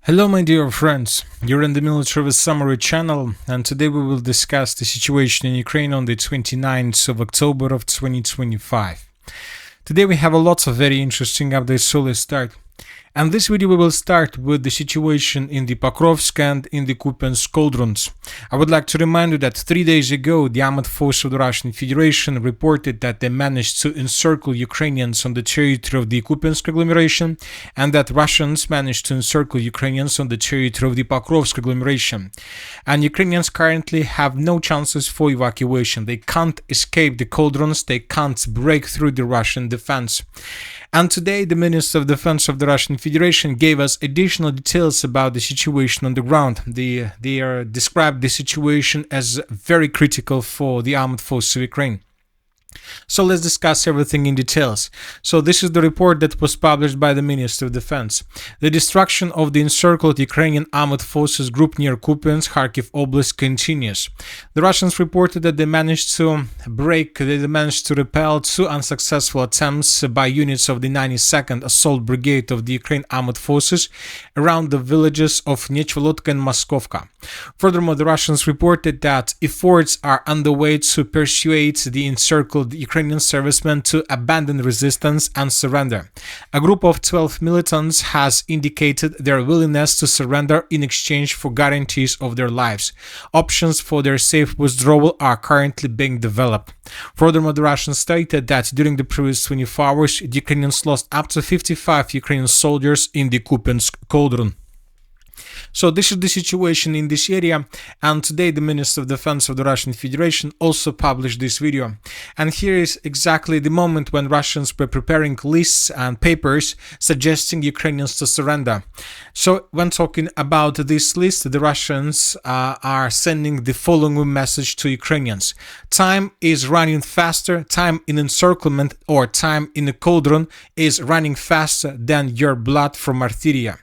Hello my dear friends, you're in the Military Summary channel, and today we will discuss the situation in Ukraine on the 29th of October of 2025. Today we have a lot of very interesting updates, so let's start. And this video we will start with the situation in the Pakrovsk and in the Kupyansk Cauldrons. I would like to remind you that 3 days ago the armed forces of the Russian Federation reported that they managed to encircle Ukrainians on the territory of the Kupyansk agglomeration, and that Russians managed to encircle Ukrainians on the territory of the Pakrovsk agglomeration. And Ukrainians currently have no chances for evacuation. They can't escape the Cauldrons, they can't break through the Russian defense. And today the Minister of Defense of the Russian Federation gave us additional details about the situation on the ground. They described the situation as very critical for the armed forces of Ukraine. So let's discuss everything in details. So this is the report that was published by the Ministry of Defense. The destruction of the encircled Ukrainian armed forces group near Kupyansk, Kharkiv Oblast continues. The Russians reported that they managed to repel two unsuccessful attempts by units of the 92nd Assault Brigade of the Ukraine Armed Forces around the villages of Nechvolotka and Moskovka. Furthermore, the Russians reported that efforts are underway to persuade the encircled Ukrainian servicemen to abandon resistance and surrender. A group of 12 militants has indicated their willingness to surrender in exchange for guarantees of their lives. Options for their safe withdrawal are currently being developed. Furthermore, the Russians stated that during the previous 24 hours, the Ukrainians lost up to 55 Ukrainian soldiers in the Kupyansk Cauldron. So this is the situation in this area, and today the Minister of Defense of the Russian Federation also published this video. And here is exactly the moment when Russians were preparing lists and papers suggesting Ukrainians to surrender. So when talking about this list, the Russians are sending the following message to Ukrainians. Time is running faster, time in encirclement or time in a cauldron is running faster than your blood from arteria.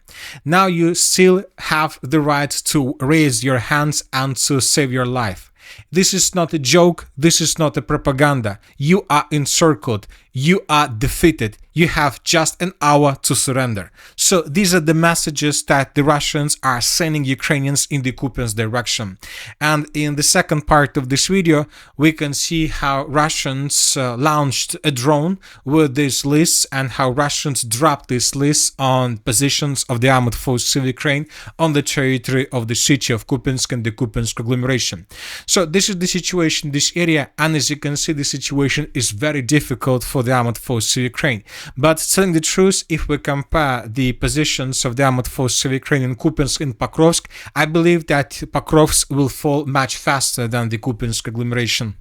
Now you still have the right to raise your hands and to save your life. This is not a joke, this is not a propaganda. You are encircled, you are defeated, you have just an hour to surrender. So these are the messages that the Russians are sending Ukrainians in the Kupyansk direction. And in the second part of this video, we can see how Russians launched a drone with these lists and how Russians dropped these lists on positions of the armed forces of Ukraine on the territory of the city of Kupyansk and the Kupyansk agglomeration. So this is the situation in this area, and as you can see, the situation is very difficult for the armed forces of Ukraine. But telling the truth, if we compare the positions of the armed forces of Ukraine in Kupyansk and Pakrovsk, I believe that Pakrovsk will fall much faster than the Kupyansk agglomeration.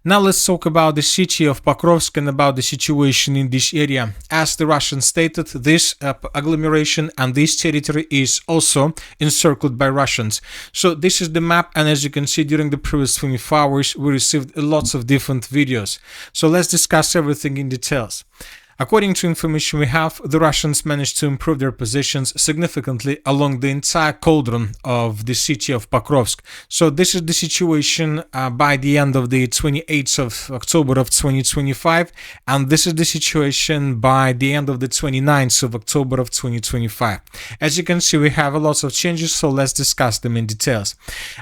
Now let's talk about the city of Pakrovsk and about the situation in this area. As the Russians stated, this agglomeration and this territory is also encircled by Russians. So this is the map, and as you can see, during the previous 24 hours we received lots of different videos. So let's discuss everything in details. According to information we have, the Russians managed to improve their positions significantly along the entire cauldron of the city of Pakrovsk. So this is the situation by the end of the 28th of October of 2025, and this is the situation by the end of the 29th of October of 2025. As you can see, we have a lot of changes, so let's discuss them in details.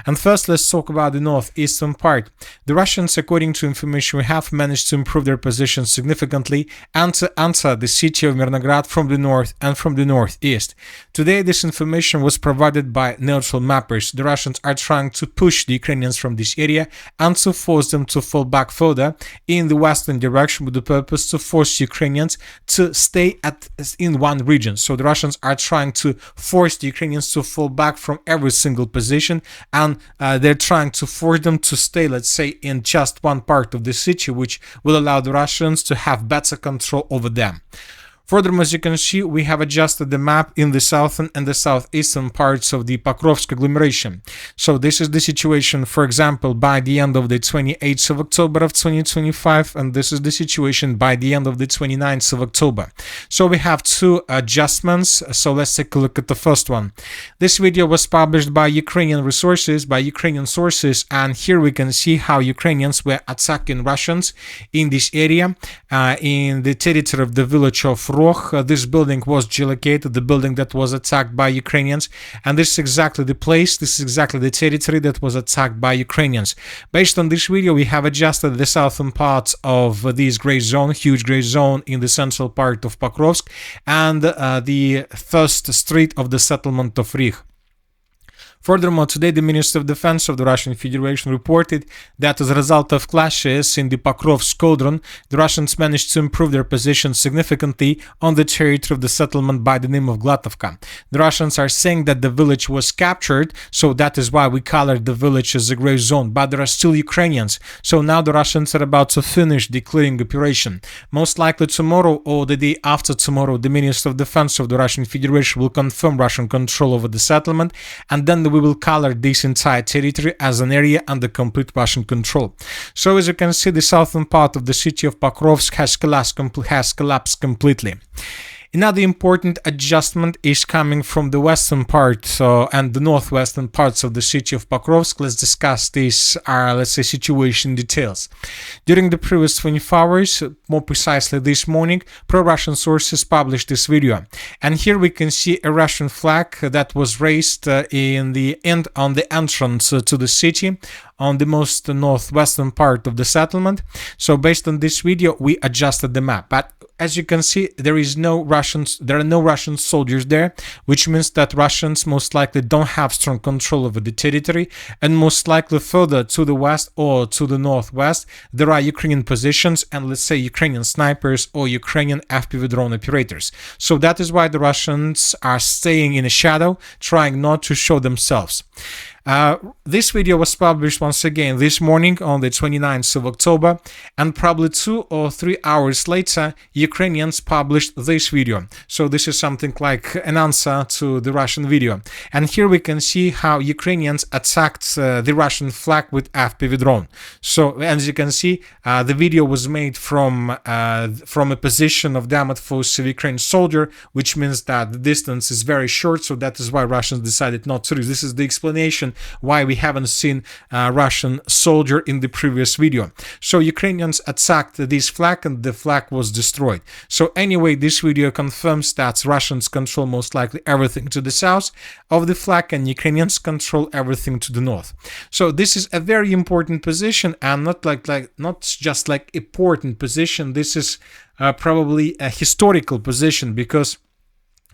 And first, let's talk about the northeastern part. The Russians, according to information we have, managed to improve their positions significantly and to answer the city of Mirnograd from the north and from the northeast. Today this information was provided by neutral mappers. The Russians are trying to push the Ukrainians from this area and to force them to fall back further in the western direction with the purpose to force Ukrainians to stay in one region. So the Russians are trying to force the Ukrainians to fall back from every single position, and they're trying to force them to stay, let's say, in just one part of the city, which will allow the Russians to have better control over them. Furthermore, as you can see, we have adjusted the map in the southern and the southeastern parts of the Pakrovsk agglomeration. So this is the situation, for example, by the end of the 28th of October of 2025, and this is the situation by the end of the 29th of October. So we have two adjustments, so let's take a look at the first one. This video was published by Ukrainian sources, and here we can see how Ukrainians were attacking Russians in this area, in the territory of the village of Rog. This building was geolocated, the building that was attacked by Ukrainians, and this is exactly the place, this is exactly the territory that was attacked by Ukrainians. Based on this video, we have adjusted the southern part of this gray zone, huge gray zone in the central part of Pakrovsk, and the first street of the settlement of Rih. Furthermore, today the Minister of Defense of the Russian Federation reported that as a result of clashes in the Pakrovsk Cauldron, the Russians managed to improve their position significantly on the territory of the settlement by the name of Glatovka. The Russians are saying that the village was captured, so that is why we colored the village as a gray zone, but there are still Ukrainians. So now the Russians are about to finish the clearing operation. Most likely tomorrow or the day after tomorrow, the Minister of Defense of the Russian Federation will confirm Russian control over the settlement, and then we will color this entire territory as an area under complete Russian control. So as you can see, the southern part of the city of Pakrovsk has collapsed completely. Another important adjustment is coming from the western part and the northwestern parts of the city of Pakrovsk. Let's discuss this, let's say, situation details. During the previous 24 hours, more precisely this morning, pro-Russian sources published this video. And here we can see a Russian flag that was raised on the entrance to the city, on the most northwestern part of the settlement. So based on this video, we adjusted the map. But as you can see, there are no Russian soldiers there, which means that Russians most likely don't have strong control over the territory, and most likely further to the west or to the northwest, there are Ukrainian positions and, let's say, Ukrainian snipers or Ukrainian FPV drone operators. So that is why the Russians are staying in the shadow, trying not to show themselves. This video was published once again this morning on the 29th of October, and probably 2 or 3 hours later, Ukrainians published this video. So this is something like an answer to the Russian video. And here we can see how Ukrainians attacked the Russian flag with FPV drone. So as you can see, the video was made from a position of damage force of Ukrainian soldier, which means that the distance is very short. So that is why Russians decided not to. This is the explanation why we haven't seen a Russian soldier in the previous video. So Ukrainians attacked this flag and the flag was destroyed. So anyway, this video confirms that Russians control most likely everything to the south of the flag and Ukrainians control everything to the north. So this is a very important position, and not just like important position. This is probably a historical position, because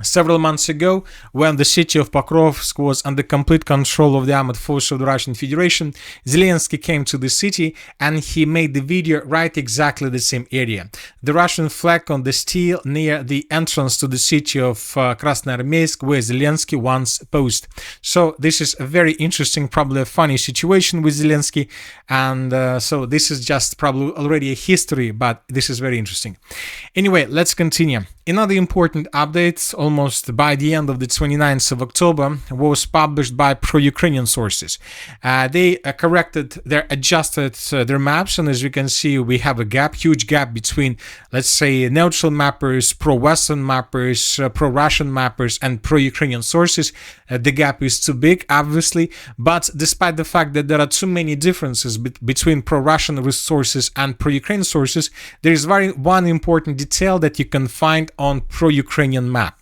several months ago, when the city of Pakrovsk was under complete control of the armed forces of the Russian Federation, Zelensky came to the city and he made the video right exactly the same area. The Russian flag on the steel near the entrance to the city of Krasnoarmeysk, where Zelensky once posed. So this is a very interesting, probably a funny situation with Zelensky, and so this is just probably already a history, but this is very interesting. Anyway, let's continue. Another important update, almost by the end of the 29th of October, was published by pro-Ukrainian sources. They adjusted their maps, and as you can see, we have a gap, huge gap between, let's say, neutral mappers, pro-Western mappers, pro-Russian mappers, and pro-Ukrainian sources. The gap is too big, obviously, but despite the fact that there are too many differences between pro-Russian sources and pro-Ukrainian sources, there is one important detail that you can find on pro-Ukrainian map,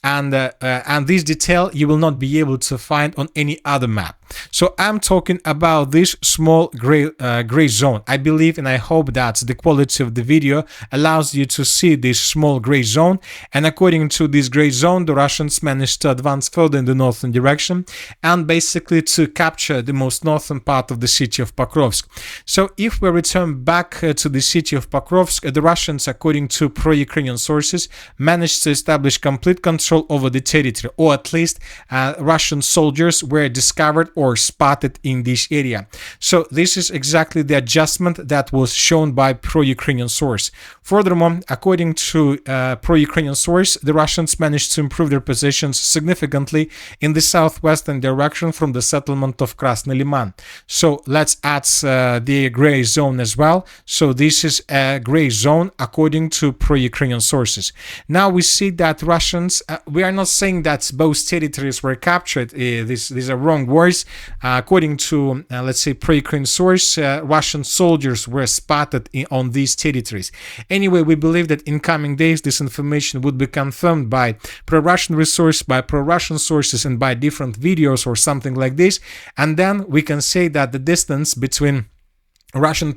and this detail you will not be able to find on any other map. So I'm talking about this small gray zone. I believe and I hope that the quality of the video allows you to see this small gray zone, and according to this gray zone, the Russians managed to advance further in the northern direction and basically to capture the most northern part of the city of Pakrovsk. So if we return back to the city of Pakrovsk, the Russians, according to pro-Ukrainian sources, managed to establish complete control over the territory, or at least Russian soldiers were discovered or spotted in this area. So this is exactly the adjustment that was shown by pro-Ukrainian source. Furthermore, according to pro-Ukrainian source, the Russians managed to improve their positions significantly in the southwestern direction from the settlement of Krasny Liman. So let's add the gray zone as well. So this is a gray zone according to pro-Ukrainian sources. Now we see that Russians, we are not saying that both territories were captured. These are wrong words. this. According to, let's say, pro-Ukraine source, Russian soldiers were spotted on these territories. Anyway, we believe that in coming days, this information would be confirmed by pro-Russian resource, by pro-Russian sources, and by different videos or something like this. And then we can say that the distance between the Russian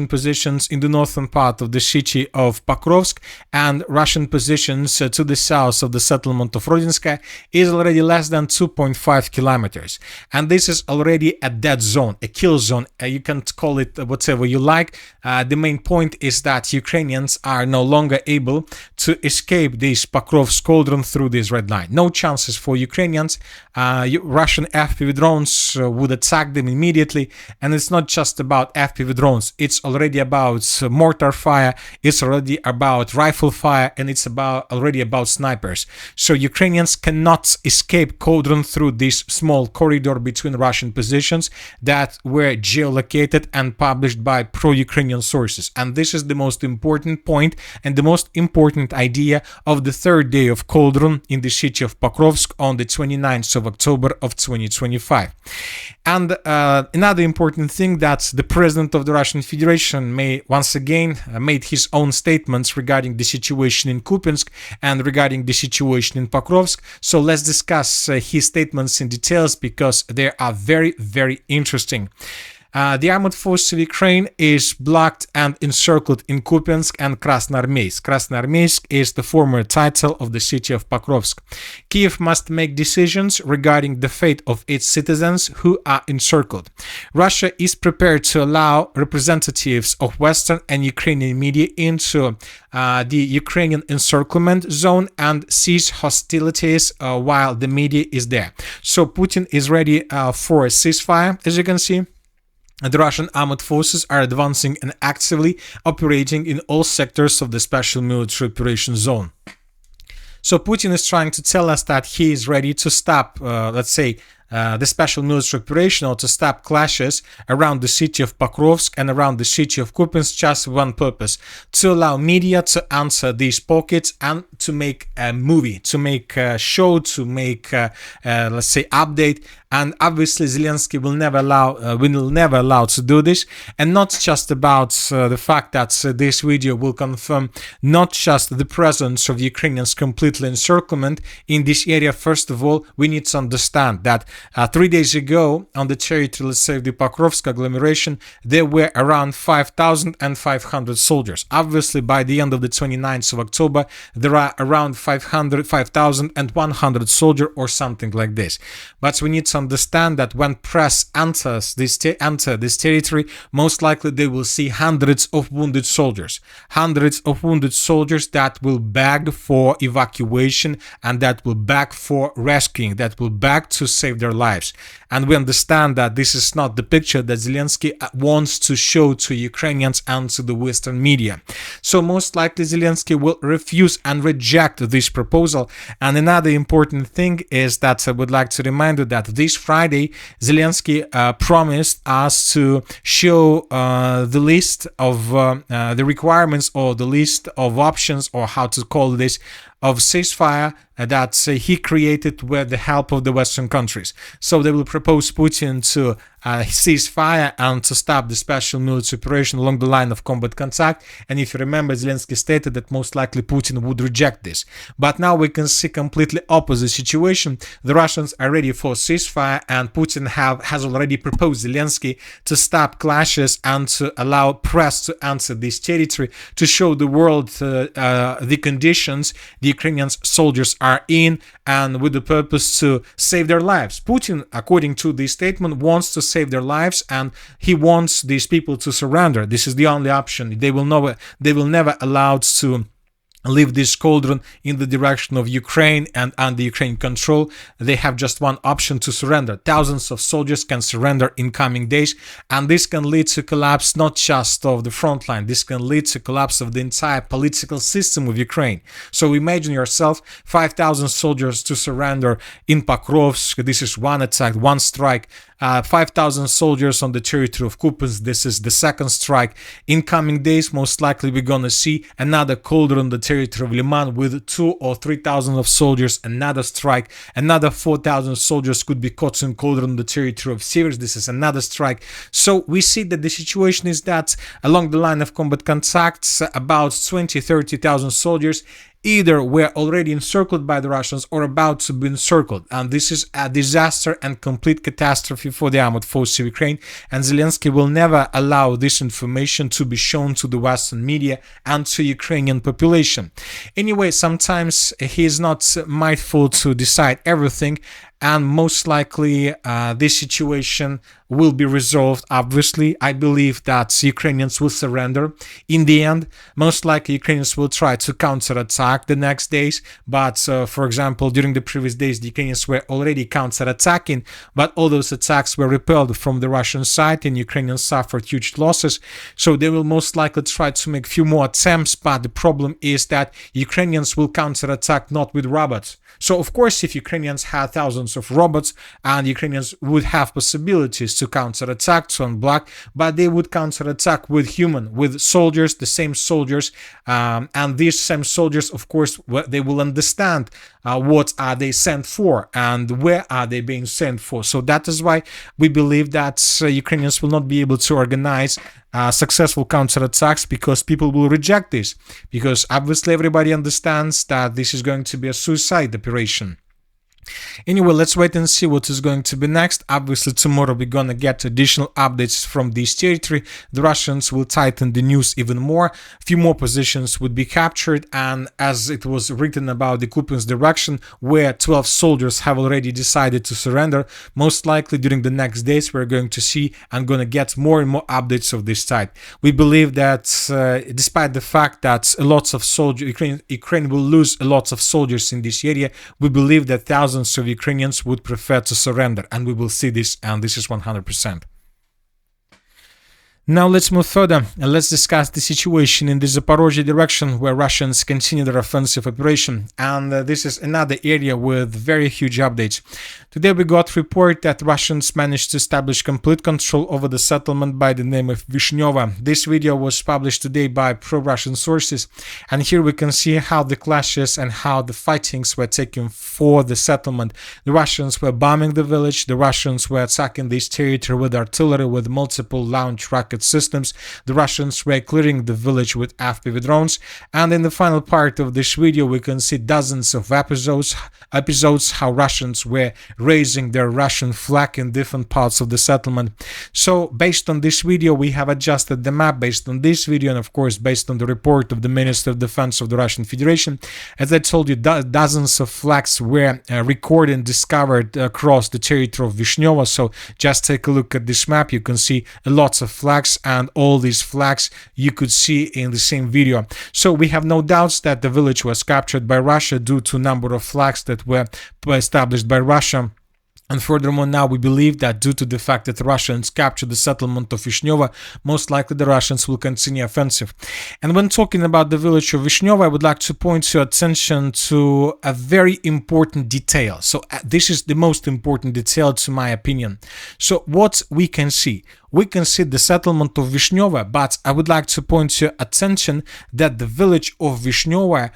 positions in the northern part of the city of Pakrovsk and Russian positions to the south of the settlement of Rodinskaya is already less than 2.5 kilometers. And this is already a dead zone, a kill zone. You can call it whatever you like. The main point is that Ukrainians are no longer able to escape this Pakrovsk Cauldron through this red line. No chances for Ukrainians. Russian FPV drones would attack them immediately, and it's not just about FPV drones, it's already about mortar fire, it's already about rifle fire, and it's already about snipers. So Ukrainians cannot escape Cauldron through this small corridor between Russian positions that were geolocated and published by pro-Ukrainian sources. And this is the most important point and the most important idea of the third day of Cauldron in the city of Pakrovsk on the 29th of October of 2025. And another important thing, that the president of the Russian Federation once again made his own statements regarding the situation in Kupyansk and regarding the situation in Pakrovsk. So let's discuss his statements in details, because they are very, very interesting. The armored force of Ukraine is blocked and encircled in Kupyansk and Krasnoarmeysk. Krasnoarmeysk is the former title of the city of Pakrovsk. Kiev must make decisions regarding the fate of its citizens who are encircled. Russia is prepared to allow representatives of Western and Ukrainian media into the Ukrainian encirclement zone and cease hostilities while the media is there. So Putin is ready for a ceasefire, as you can see. The Russian armed forces are advancing and actively operating in all sectors of the special military operation zone. So Putin is trying to tell us that he is ready to stop, let's say, the special military operation, or to stop clashes around the city of Pakrovsk and around the city of Kupyansk, just one purpose: to allow media to answer these pockets and to make a movie, to make a show, to make let's say, update. And obviously Zelensky will never allow to do this. And not just about the fact that this video will confirm not just the presence of Ukrainians completely encirclement in this area. First of all, we need to understand that 3 days ago on the territory, let's say, of the Pakrovsk agglomeration, there were around 5,500 soldiers. Obviously, by the end of the 29th of October, there are around 5,100 soldiers or something like this. But we need to understand that when press enters this territory, most likely they will see hundreds of wounded soldiers. Hundreds of wounded soldiers that will beg for evacuation and that will beg for rescuing, that will beg to save their lives. And we understand that this is not the picture that Zelensky wants to show to Ukrainians and to the Western media. So most likely Zelensky will refuse and reject this proposal. And another important thing is that I would like to remind you that this Friday Zelensky promised us to show the list of the requirements, or the list of options, or how to call this, of ceasefire that he created with the help of the Western countries. So they will propose Putin to ceasefire and to stop the special military operation along the line of combat contact. And if you remember, Zelensky stated that most likely Putin would reject this. But now we can see completely opposite situation. The Russians are ready for ceasefire, and Putin has already proposed Zelensky to stop clashes and to allow press to enter this territory, to show the world the conditions the Ukrainian soldiers are in, and with the purpose to save their lives. Putin, according to this statement, wants to save their lives, and he wants these people to surrender. This is the only option. They will never allow to leave this cauldron in the direction of Ukraine and under Ukraine control. They have just one option: to surrender. Thousands of soldiers can surrender in coming days, and this can lead to collapse not just of the front line, this can lead to collapse of the entire political system of Ukraine. So imagine yourself 5,000 soldiers to surrender in Pakrovsk. This is one attack, one strike. 5,000 soldiers on the territory of Kupyansk. This is the second strike. In coming days, most likely we're gonna see another cauldron on the territory of Liman with 2,000 or 3,000 of soldiers. Another strike, another 4,000 soldiers could be caught in Cauldron, the territory of Sivers. This is another strike. So we see that the situation is that along the line of combat contacts, about 20,000-30,000 soldiers either were already encircled by the Russians or about to be encircled. And this is a disaster and complete catastrophe for the armored forces of Ukraine. And Zelensky will never allow this information to be shown to the Western media and to Ukrainian population. Anyway, sometimes he is not mindful to decide everything. And most likely this situation will be resolved. Obviously, I believe that Ukrainians will surrender. In the end, most likely Ukrainians will try to counterattack the next days. But for example, during the previous days, the Ukrainians were already counterattacking, but all those attacks were repelled from the Russian side and Ukrainians suffered huge losses. So they will most likely try to make few more attempts, but the problem is that Ukrainians will counterattack not with robots. So of course, if Ukrainians had thousands of robots and Ukrainians would have possibilities to counterattack, to unblock, but they would counterattack with soldiers, the same soldiers, and these same soldiers, of course, they will understand what are they sent for and where are they being sent for. So that is why we believe that Ukrainians will not be able to organize successful counterattacks, because people will reject this, because obviously everybody understands that this is going to be a suicide operation. Anyway, let's wait and see what is going to be next. Obviously, tomorrow we're gonna get additional updates from this territory. The Russians will tighten the news even more. A few more positions would be captured, and as it was written about the Kupyansk direction, where 12 soldiers have already decided to surrender, most likely during the next days we're going to see and gonna get more and more updates of this type. We believe that despite the fact that lots of soldiers, Ukraine will lose a lot of soldiers in this area, we believe that thousands of Ukrainians would prefer to surrender, and we will see this, and this is 100%. Now let's move further and let's discuss the situation in the Zaporozhye direction, where Russians continue their offensive operation, and this is another area with very huge updates. Today we got report that Russians managed to establish complete control over the settlement by the name of Vishneve. This video was published today by pro-Russian sources, and here we can see how the clashes and how the fightings were taken for the settlement. The Russians were bombing the village, the Russians were attacking this territory with artillery, with multiple launch rocket systems. The Russians were clearing the village with FPV drones, and in the final part of this video we can see dozens of episodes how Russians were raising their Russian flag in different parts of the settlement. So based on this video we have adjusted the map based on this video, and of course based on the report of the Minister of Defense of the Russian Federation. As I told you, dozens of flags were recorded and discovered across the territory of Vishneve. So just take a look at this map, you can see lots of flags, and all these flags you could see in the same video. So we have no doubts that the village was captured by Russia due to a number of flags that were established by Russia. And furthermore, now we believe that due to the fact that the Russians captured the settlement of Vishneve, most likely the Russians will continue offensive. And when talking about the village of Vishneve, I would like to point your attention to a very important detail. So this is the most important detail to my opinion. So what we can see the settlement of Vishneve, but I would like to point your attention that the village of Vishneve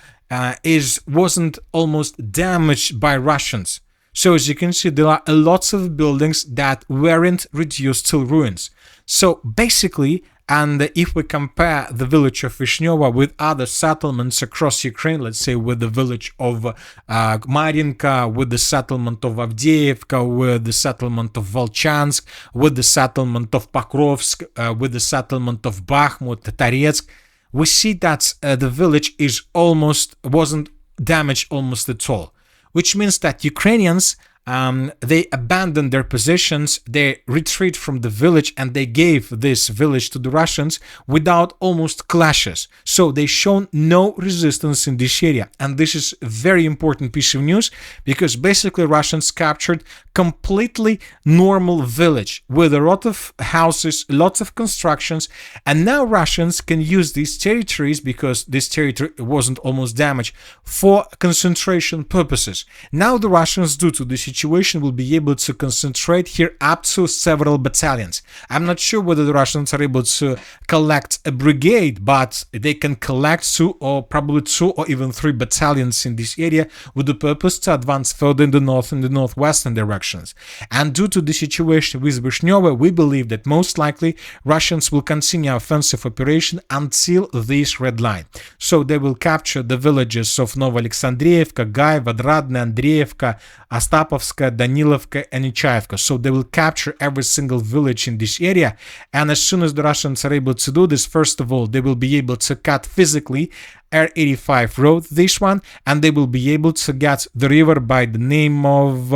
wasn't almost damaged by Russians. So as you can see, there are lots of buildings that weren't reduced to ruins. So basically, and if we compare the village of Vishneve with other settlements across Ukraine, let's say with the village of Marinka, with the settlement of Avdiivka, with the settlement of Volchansk, with the settlement of Pakrovsk, with the settlement of Bakhmut, Taretsk, we see that the village wasn't damaged almost at all. Which means that Ukrainians, they abandoned their positions, they retreat from the village, and they gave this village to the Russians without almost clashes. So they shown no resistance in this area. And this is a very important piece of news, because basically Russians captured completely normal village with a lot of houses, lots of constructions, and now Russians can use these territories, because this territory wasn't almost damaged, for concentration purposes. Now the Russians, due to the situation situation, will be able to concentrate here up to several battalions. I'm not sure whether the Russians are able to collect a brigade, but they can collect 2 or probably 2 or even 3 battalions in this area with the purpose to advance further in the north and the northwestern directions. And due to the situation with Vishneve, we believe that most likely Russians will continue offensive operation until this red line. So they will capture the villages of Novoalexandrievka, Gai, Vodradne, Andreevka, Ostapovska, Danilovka, and Nichaevka. So they will capture every single village in this area. And as soon as the Russians are able to do this, first of all, they will be able to cut physically R85 road, this one, and they will be able to get the river by the name of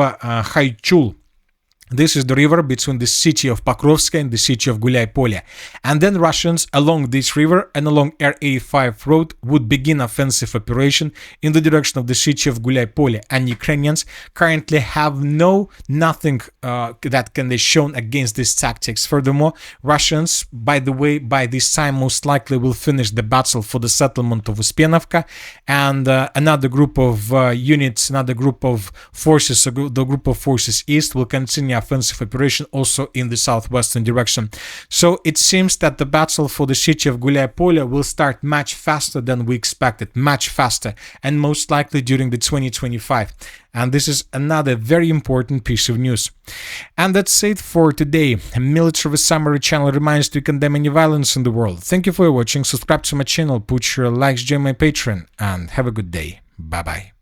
Haichul. This is the river between the city of Pakrovsk and the city of Gulyai-Polye. And then Russians along this river and along R85 road would begin offensive operation in the direction of the city of Gulyai-Polye. And Ukrainians currently have nothing that can be shown against these tactics. Furthermore, Russians, by the way, by this time most likely will finish the battle for the settlement of Uspenovka, and another group of units, another group of forces, the group of forces east will continue offensive operation also in the southwestern direction. So it seems that the battle for the city of Gulyai-Polye will start much faster than we expected, much faster, and most likely during the 2025. And this is another very important piece of news. And that's it for today. Military Summary channel reminds to condemn any violence in the world. Thank you for watching. Subscribe to my channel, put your likes, join my Patreon, and have a good day. Bye bye.